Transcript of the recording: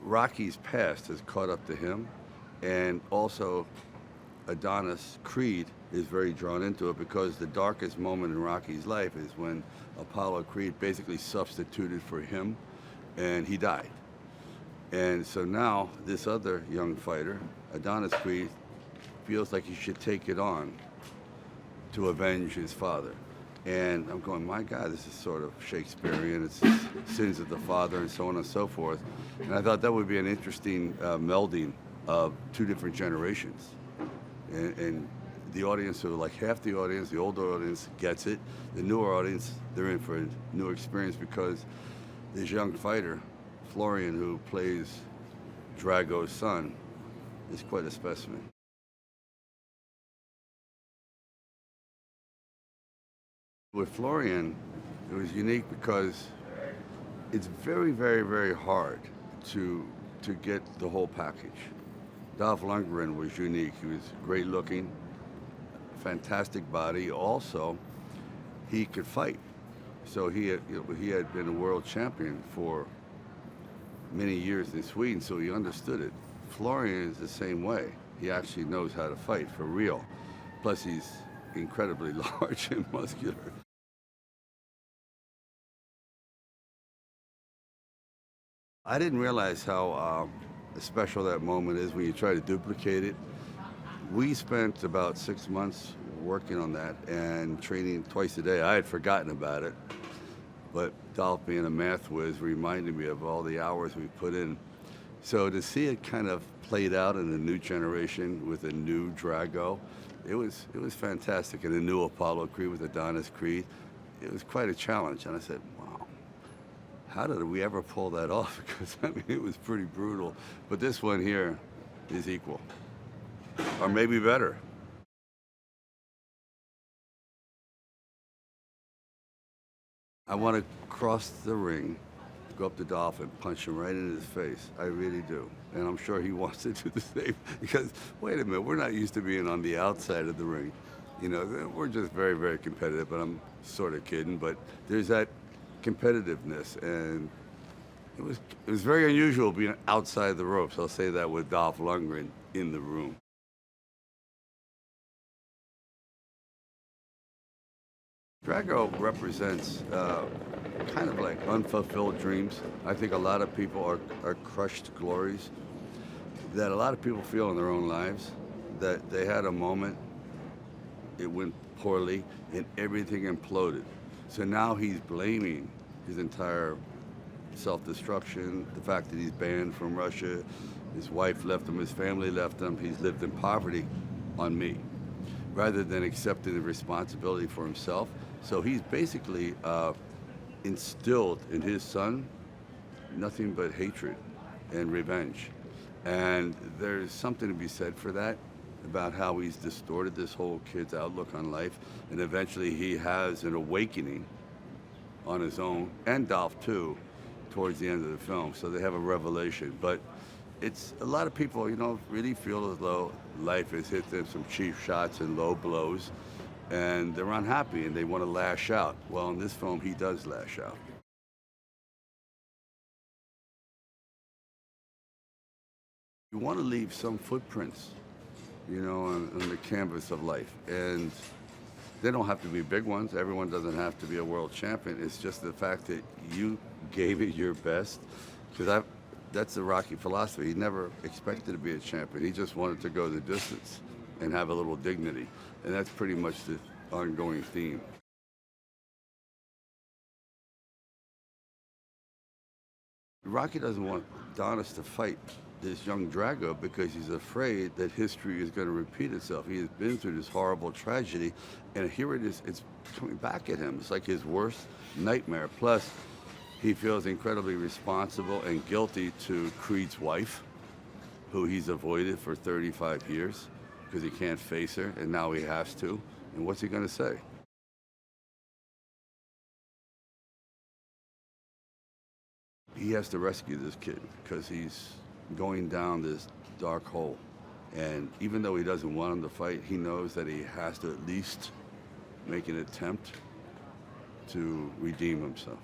Rocky's past has caught up to him, and also Adonis, Creed, is very drawn into it because the darkest moment in Rocky's life is when Apollo Creed basically substituted for him and he died. And so now this other young fighter, Adonis Creed, feels like he should take it on to avenge his father. And I'm going, my God, this is sort of Shakespearean. It's sins of the father and so on and so forth. And I thought that would be an interesting melding of two different generations. And the audience, so like half the audience, the older audience gets it. The newer audience, they're in for a new experience because this young fighter, Florian, who plays Drago's son, is quite a specimen. With Florian, it was unique because it's very, very, very hard to get the whole package. Dolph Lundgren was unique. He was great looking, fantastic body. Also, he could fight. So he had been a world champion for many years in Sweden, so he understood it. Florian is the same way. He actually knows how to fight for real. Plus, he's incredibly large and muscular. I didn't realize how special that moment is when you try to duplicate it. We spent about 6 months working on that and training twice a day. I had forgotten about it, but Dolph, being a math whiz, reminded me of all the hours we put in. So to see it kind of played out in a new generation with a new Drago, it was fantastic. And a new Apollo Creed with Adonis Creed, it was quite a challenge. And I said, wow, how did we ever pull that off? Because I mean, it was pretty brutal. But this one here is equal, or maybe better. I want to cross the ring, go up to Dolph and punch him right in his face. I really do. And I'm sure he wants to do the same because, wait a minute, we're not used to being on the outside of the ring. You know, we're just very, very competitive, but I'm sort of kidding. But there's that competitiveness, and it was very unusual being outside the ropes. I'll say that with Dolph Lundgren in the room. Drago represents kind of like unfulfilled dreams. I think a lot of people are crushed glories that a lot of people feel in their own lives, that they had a moment, it went poorly, and everything imploded. So now he's blaming his entire self-destruction, the fact that he's banned from Russia, his wife left him, his family left him, he's lived in poverty, on me, rather than accepting the responsibility for himself. So he's basically instilled in his son nothing but hatred and revenge. And there's something to be said for that, about how he's distorted this whole kid's outlook on life. And eventually he has an awakening on his own, and Dolph too, towards the end of the film. So they have a revelation. But it's a lot of people, you know, really feel as though life has hit them some cheap shots and low blows, and they're unhappy and they want to lash out. Well, in this film, he does lash out. You want to leave some footprints, you know, on the canvas of life. And they don't have to be big ones. Everyone doesn't have to be a world champion. It's just the fact that you gave it your best. Because that's the Rocky philosophy. He never expected to be a champion. He just wanted to go the distance and have a little dignity. And that's pretty much the ongoing theme. Rocky doesn't want Adonis to fight this young Drago because he's afraid that history is going to repeat itself. He has been through this horrible tragedy, and here it is, it's coming back at him. It's like his worst nightmare. Plus, he feels incredibly responsible and guilty to Creed's wife, who he's avoided for 35 years because he can't face her, and now he has to. And what's he going to say? He has to rescue this kid because he's going down this dark hole. And even though he doesn't want him to fight, he knows that he has to at least make an attempt to redeem himself.